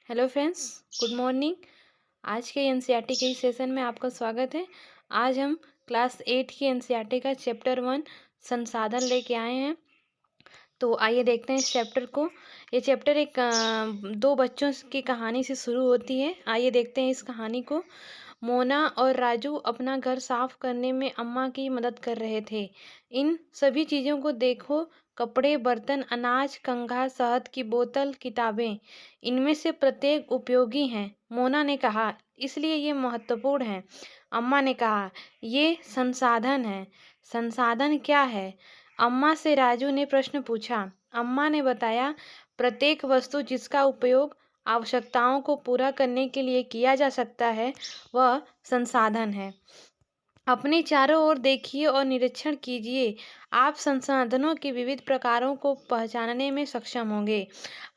Hello friends, good morning. आज के NCERT के इस सेशन में आपका स्वागत है। आज हम क्लास 8 की एनसीईआरटी का चैप्टर 1 संसाधन लेके आए हैं। तो आइए देखते हैं इस चैप्टर को। ये चैप्टर दो बच्चों की कहानी से शुरू होती है। आइए देखते हैं इस कहानी को। मोना और राजू अपना घर साफ करने में अम्मा की मदद कर रहे थे। इन सभी चीज़ों को देखो, कपड़े, बर्तन, अनाज, कंघा, शहद की बोतल, किताबें, इनमें से प्रत्येक उपयोगी हैं। मोना ने कहा, इसलिए ये महत्वपूर्ण है। अम्मा ने कहा, ये संसाधन है। संसाधन क्या है? अम्मा से राजू ने प्रश्न पूछा। अम्मा ने बताया, प्रत्येक वस्तु जिसका उपयोग आवश्यकताओं को पूरा करने के लिए किया जा सकता है, वह संसाधन है। अपने चारों ओर देखिए और निरीक्षण कीजिए। आप संसाधनों के विविध प्रकारों को पहचानने में सक्षम होंगे।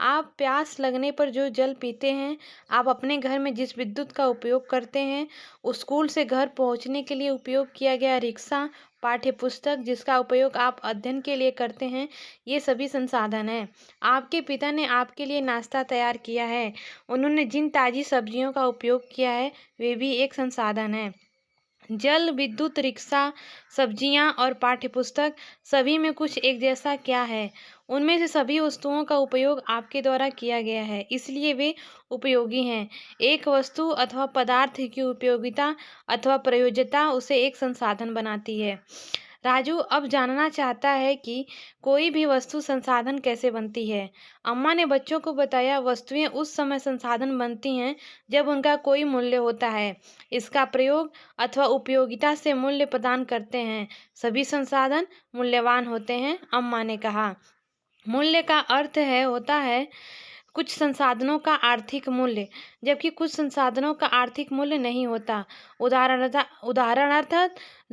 आप प्यास लगने पर जो जल पीते हैं, आप अपने घर में जिस विद्युत का उपयोग करते हैं, स्कूल से घर पहुंचने के लिए उपयोग किया गया रिक्शा, पाठ्य पुस्तक जिसका उपयोग आप अध्ययन के लिए करते हैं, ये सभी संसाधन हैं। आपके पिता ने आपके लिए नाश्ता तैयार किया है। उन्होंने जिन ताज़ी सब्जियों का उपयोग किया है, वे भी एक संसाधन है। जल, विद्युत, रिक्शा, सब्जियां और पाठ्यपुस्तक, सभी में कुछ एक जैसा क्या है? उनमें से सभी वस्तुओं का उपयोग आपके द्वारा किया गया है, इसलिए वे उपयोगी हैं। एक वस्तु अथवा पदार्थ की उपयोगिता अथवा प्रयोज्यता उसे एक संसाधन बनाती है। राजू अब जानना चाहता है कि कोई भी वस्तु संसाधन कैसे बनती है। अम्मा ने बच्चों को बताया, वस्तुएं उस समय संसाधन बनती हैं जब उनका कोई मूल्य होता है। इसका प्रयोग अथवा उपयोगिता से मूल्य प्रदान करते हैं। सभी संसाधन मूल्यवान होते हैं, अम्मा ने कहा। मूल्य का अर्थ होता है कुछ संसाधनों का आर्थिक मूल्य, जबकि कुछ संसाधनों का आर्थिक मूल्य नहीं होता। उदाहरणार्थ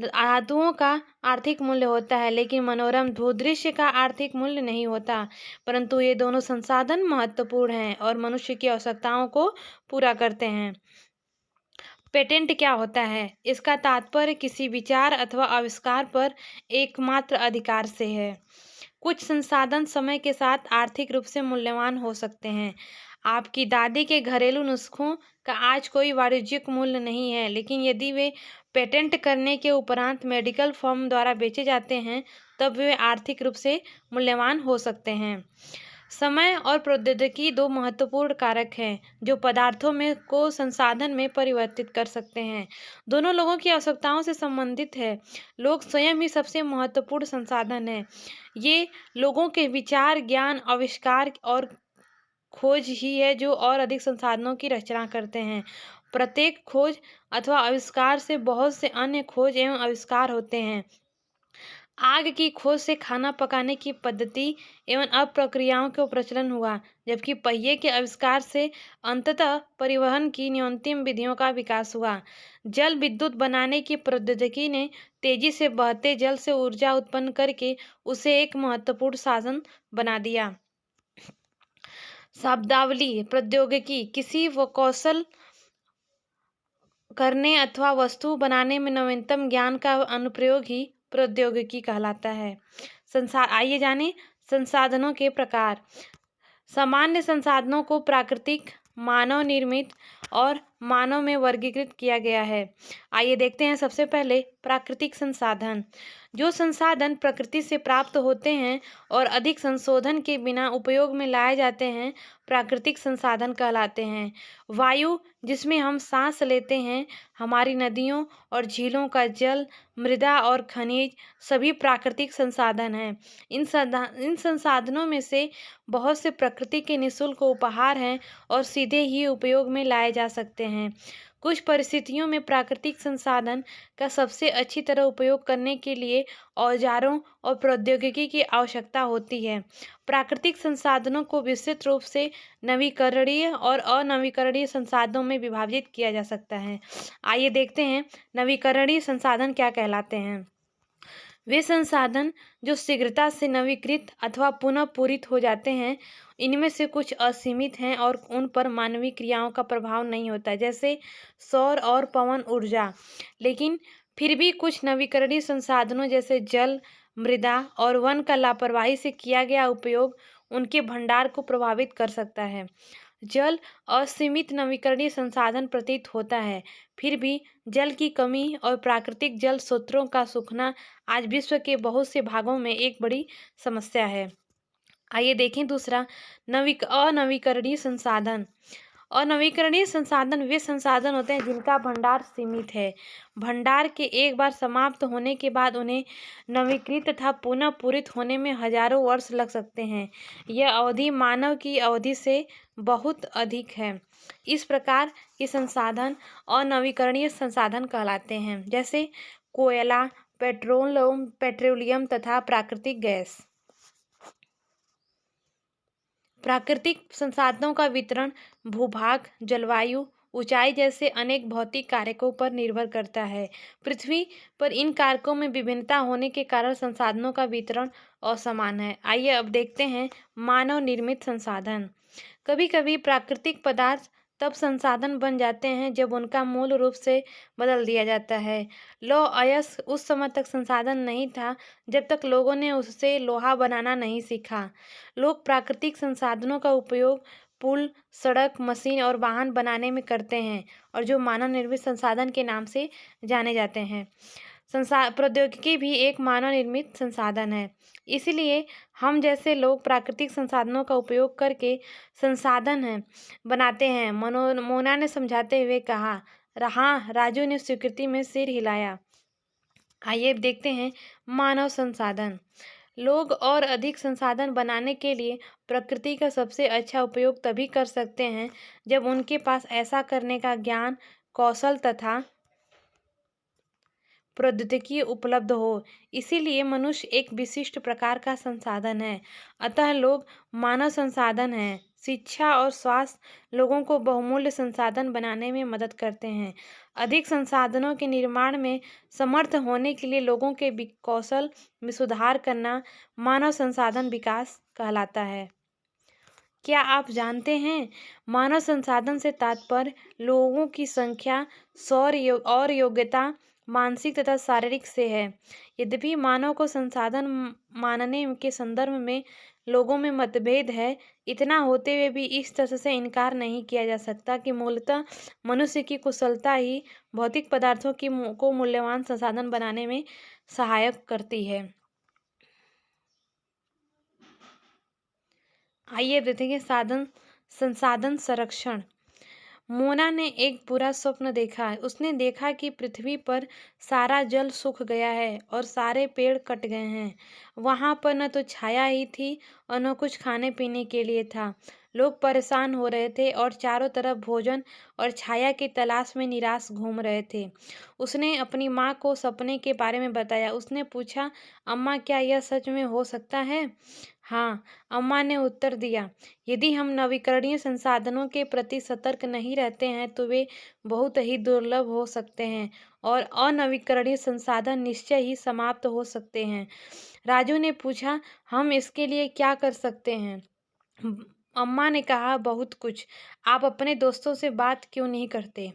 धातुओं का आर्थिक मूल्य होता है, लेकिन मनोरम भूदृश्य का आर्थिक मूल्य नहीं होता। परंतु ये दोनों संसाधन महत्वपूर्ण हैं और मनुष्य की आवश्यकताओं को पूरा करते हैं। पेटेंट क्या होता है? इसका तात्पर्य किसी विचार अथवा आविष्कार पर एकमात्र अधिकार से है। कुछ संसाधन समय के साथ आर्थिक रूप से मूल्यवान हो सकते हैं। आपकी दादी के घरेलू नुस्खों का आज कोई वाणिज्यिक मूल्य नहीं है, लेकिन यदि वे पेटेंट करने के उपरांत मेडिकल फर्म द्वारा बेचे जाते हैं, तब वे आर्थिक रूप से मूल्यवान हो सकते हैं। समय और प्रौद्योगिकी दो महत्वपूर्ण कारक हैं जो पदार्थों में को संसाधन में परिवर्तित कर सकते हैं। दोनों लोगों की आवश्यकताओं से संबंधित है। लोग स्वयं ही सबसे महत्वपूर्ण संसाधन है। ये लोगों के विचार, ज्ञान, आविष्कार और खोज ही है जो और अधिक संसाधनों की रचना करते हैं। प्रत्येक खोज अथवा आविष्कार से बहुत से अन्य खोज एवं आविष्कार होते हैं। आग की खोज से खाना पकाने की पद्धति एवं प्रक्रियाओं का प्रचलन हुआ, जबकि पहिए के आविष्कार से अंततः परिवहन की न्यूनतम विधियों का विकास हुआ। जल विद्युत बनाने की प्रौद्योगिकी ने तेजी से बहते जल से ऊर्जा उत्पन्न करके उसे एक महत्वपूर्ण साधन बना दिया। शब्दावली प्रौद्योगिकी किसी कौशल करने अथवा वस्तु बनाने में नवीनतम ज्ञान का अनुप्रयोग ही प्रौद्योगिकी कहलाता है। आइए जानें संसाधनों के प्रकार। सामान्य संसाधनों को प्राकृतिक, मानव निर्मित और मानव में वर्गीकृत किया गया है। आइए देखते हैं सबसे पहले प्राकृतिक संसाधन। जो संसाधन प्रकृति से प्राप्त होते हैं और अधिक संशोधन के बिना उपयोग में लाए जाते हैं, प्राकृतिक संसाधन कहलाते हैं। वायु, जिसमें हम सांस लेते हैं, हमारी नदियों और झीलों का जल, मृदा और खनिज, सभी प्राकृतिक संसाधन हैं। इन संसाधनों में से बहुत से प्रकृति के निःशुल्क उपहार हैं और सीधे ही उपयोग में लाए जा सकते हैं। कुछ परिस्थितियों में प्राकृतिक संसाधन का सबसे अच्छी तरह उपयोग करने के लिए औजारों और प्रौद्योगिकी की आवश्यकता होती है। प्राकृतिक संसाधनों को विस्तृत रूप से नवीकरणीय और अनवीकरणीय संसाधनों में विभाजित किया जा सकता है। आइए देखते हैं नवीकरणीय संसाधन क्या कहलाते हैं। वे संसाधन जो शीघ्रता से नवीकृत अथवा पुनः पूरित हो जाते हैं। इनमें से कुछ असीमित हैं और उन पर मानवीय क्रियाओं का प्रभाव नहीं होता, जैसे सौर और पवन ऊर्जा। लेकिन फिर भी कुछ नवीकरणीय संसाधनों जैसे जल, मृदा और वन का लापरवाही से किया गया उपयोग उनके भंडार को प्रभावित कर सकता है। जल असीमित नवीकरणीय संसाधन प्रतीत होता है, फिर भी जल की कमी और प्राकृतिक जल स्रोतों का सूखना आज विश्व के बहुत से भागों में एक बड़ी समस्या है। आइए देखें दूसरा, अनवीकरणीय संसाधन। अनवीकरणीय संसाधन वे संसाधन होते हैं जिनका भंडार सीमित है। भंडार के एक बार समाप्त होने के बाद उन्हें नवीकृत तथा पुनः पूरित होने में हजारों वर्ष लग सकते हैं। यह अवधि मानव की अवधि से बहुत अधिक है। इस प्रकार के संसाधन अनवीकरणीय संसाधन कहलाते हैं, जैसे कोयला, पेट्रोलियम तथा प्राकृतिक गैस। प्राकृतिक संसाधनों का वितरण भूभाग, जलवायु, ऊंचाई जैसे अनेक भौतिक कारकों पर निर्भर करता है। पृथ्वी पर इन कारकों में विभिन्नता होने के कारण संसाधनों का वितरण असमान है। आइए अब देखते हैं मानव निर्मित संसाधन। कभी कभी प्राकृतिक पदार्थ तब संसाधन बन जाते हैं जब उनका मूल रूप से बदल दिया जाता है। लौह अयस्क उस समय तक संसाधन नहीं था जब तक लोगों ने उससे लोहा बनाना नहीं सीखा। लोग प्राकृतिक संसाधनों का उपयोग पुल, सड़क, मशीन और वाहन बनाने में करते हैं, और जो मानव निर्मित संसाधन के नाम से जाने जाते हैं। प्रौद्योगिकी भी एक मानव निर्मित संसाधन है। इसीलिए हम जैसे लोग प्राकृतिक संसाधनों का उपयोग करके संसाधन बनाते हैं। मोना ने समझाते हुए कहा। हाँ, राजू ने स्वीकृति में सिर हिलाया। आइए अब देखते हैं मानव संसाधन। लोग और अधिक संसाधन बनाने के लिए प्रकृति का सबसे अच्छा उपयोग तभी कर सकते हैं जब उनके पास ऐसा करने का ज्ञान, कौशल तथा प्रौद्योगिकी उपलब्ध हो। इसीलिए मनुष्य एक विशिष्ट प्रकार का संसाधन है। अतः लोग मानव संसाधन हैं। शिक्षा और स्वास्थ्य लोगों को बहुमूल्य संसाधन बनाने में मदद करते हैं। अधिक संसाधनों के निर्माण में समर्थ होने के लिए लोगों के कौशल में सुधार करना मानव संसाधन विकास कहलाता है। क्या आप जानते हैं, मानव संसाधन से तात्पर्य लोगों की संख्या, और योग्यता, मानसिक तथा शारीरिक से है। यद्यपि मानव को संसाधन मानने के संदर्भ में लोगों में मतभेद है, इतना होते हुए भी इस तरह से इनकार नहीं किया जा सकता कि मूलतः मनुष्य की कुशलता ही भौतिक पदार्थों को मूल्यवान संसाधन बनाने में सहायक करती है। आइए देखेंगे संसाधन संरक्षण। मोना ने एक बुरा स्वप्न देखा। उसने देखा कि पृथ्वी पर सारा जल सूख गया है और सारे पेड़ कट गए हैं। वहां पर न तो छाया ही थी और न कुछ खाने पीने के लिए था। लोग परेशान हो रहे थे और चारों तरफ भोजन और छाया की तलाश में निराश घूम रहे थे। उसने अपनी माँ को सपने के बारे में बताया। उसने पूछा, अम्मा, क्या यह सच में हो सकता है? हाँ, अम्मा ने उत्तर दिया। यदि हम नवीकरणीय संसाधनों के प्रति सतर्क नहीं रहते हैं तो वे बहुत ही दुर्लभ हो सकते हैं और अनवीकरणीय संसाधन निश्चय ही समाप्त हो सकते हैं। राजू ने पूछा, हम इसके लिए क्या कर सकते हैं? अम्मा ने कहा, बहुत कुछ। आप अपने दोस्तों से बात क्यों नहीं करते?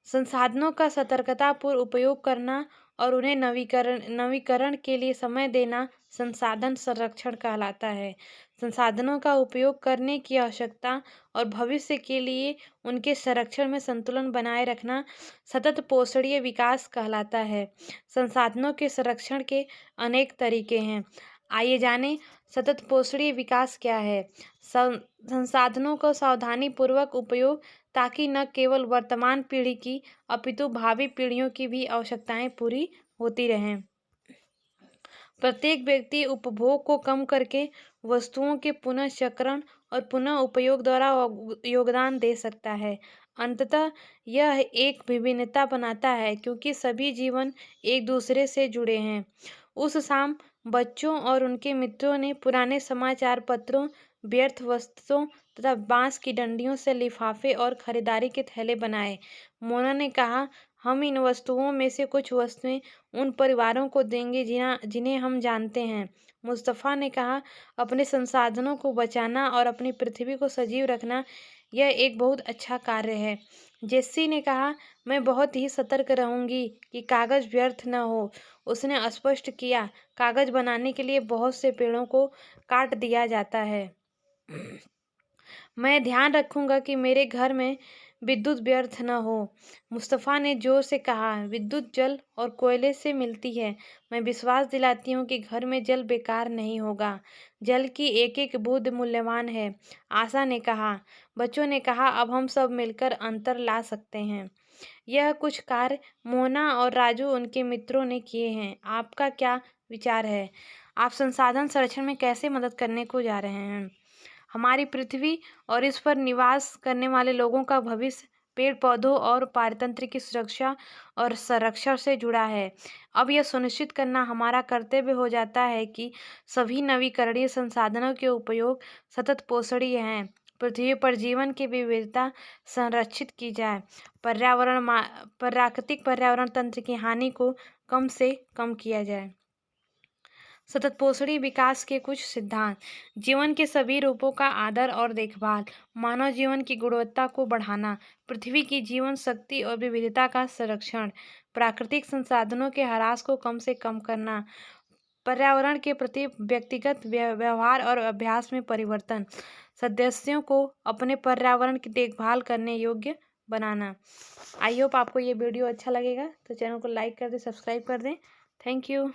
संसाधनों का सतर्कतापूर्वक उपयोग करना और उन्हें नवीकरण के लिए समय देना संसाधन संरक्षण कहलाता है। संसाधनों का उपयोग करने की आवश्यकता और भविष्य के लिए उनके संरक्षण में संतुलन बनाए रखना सतत पोषणीय विकास कहलाता है। संसाधनों के संरक्षण के अनेक तरीके हैं। आइए जानें सतत पोषणीय विकास क्या है। संसाधनों का सावधानीपूर्वक उपयोग ताकि न केवल वर्तमान पीढ़ी की अपितु भावी पीढ़ियों की भी आवश्यकताएं पूरी होती रहें। प्रत्येक व्यक्ति उपभोग को कम करके वस्तुओं के पुनःचक्रण और पुनः उपयोग द्वारा योगदान दे सकता है। अंततः यह एक विभिन्नता बनाता है क्योंकि सभी जीवन एक दूसरे से जुड़े हैं। उस शाम बच्चों और उनके मित्रों ने पुराने समाचार पत्रों, व्यर्थ वस्तुओं तथा बांस की डंडियों से लिफाफे और खरीदारी के थैले बनाए। मोना ने कहा, हम इन वस्तुओं में से कुछ वस्तुएं उन परिवारों को देंगे जिन्हें हम जानते हैं। मुस्तफ़ा ने कहा, अपने संसाधनों को बचाना और अपनी पृथ्वी को सजीव रखना यह एक बहुत अच्छा कार्य है। जेस्सी ने कहा, मैं बहुत ही सतर्क रहूंगी कि कागज व्यर्थ न हो। उसने स्पष्ट किया, कागज बनाने के लिए बहुत से पेड़ों को काट दिया जाता है। मैं ध्यान रखूंगा कि मेरे घर में विद्युत व्यर्थ न हो। मुस्तफ़ा ने जोर से कहा, विद्युत जल और कोयले से मिलती है। मैं विश्वास दिलाती हूँ कि घर में जल बेकार नहीं होगा। जल की एक एक बूंद मूल्यवान है, आशा ने कहा। बच्चों ने कहा, अब हम सब मिलकर अंतर ला सकते हैं। यह कुछ कार्य मोना और राजू उनके मित्रों ने किए हैं। आपका क्या विचार है? आप संसाधन संरक्षण में कैसे मदद करने को जा रहे हैं? हमारी पृथ्वी और इस पर निवास करने वाले लोगों का भविष्य पेड़ पौधों और पारतंत्र की सुरक्षा और संरक्षण से जुड़ा है। अब यह सुनिश्चित करना हमारा कर्तव्य हो जाता है कि सभी नवीकरणीय संसाधनों के उपयोग सतत पोषणीय हैं। पृथ्वी पर जीवन की विविधता संरक्षित की जाए। प्राकृतिक पर्यावरण तंत्र की हानि को कम से कम किया जाए। सतत पोषणी विकास के कुछ सिद्धांत। जीवन के सभी रूपों का आदर और देखभाल। मानव जीवन की गुणवत्ता को बढ़ाना। पृथ्वी की जीवन शक्ति और विविधता का संरक्षण। प्राकृतिक संसाधनों के ह्रास को कम से कम करना। पर्यावरण के प्रति व्यक्तिगत व्यवहार और अभ्यास में परिवर्तन। सदस्यों को अपने पर्यावरण की देखभाल करने योग्य बनाना। आई होप आपको ये वीडियो अच्छा लगेगा, तो चैनल को लाइक कर दें, सब्सक्राइब कर दें। Thank you.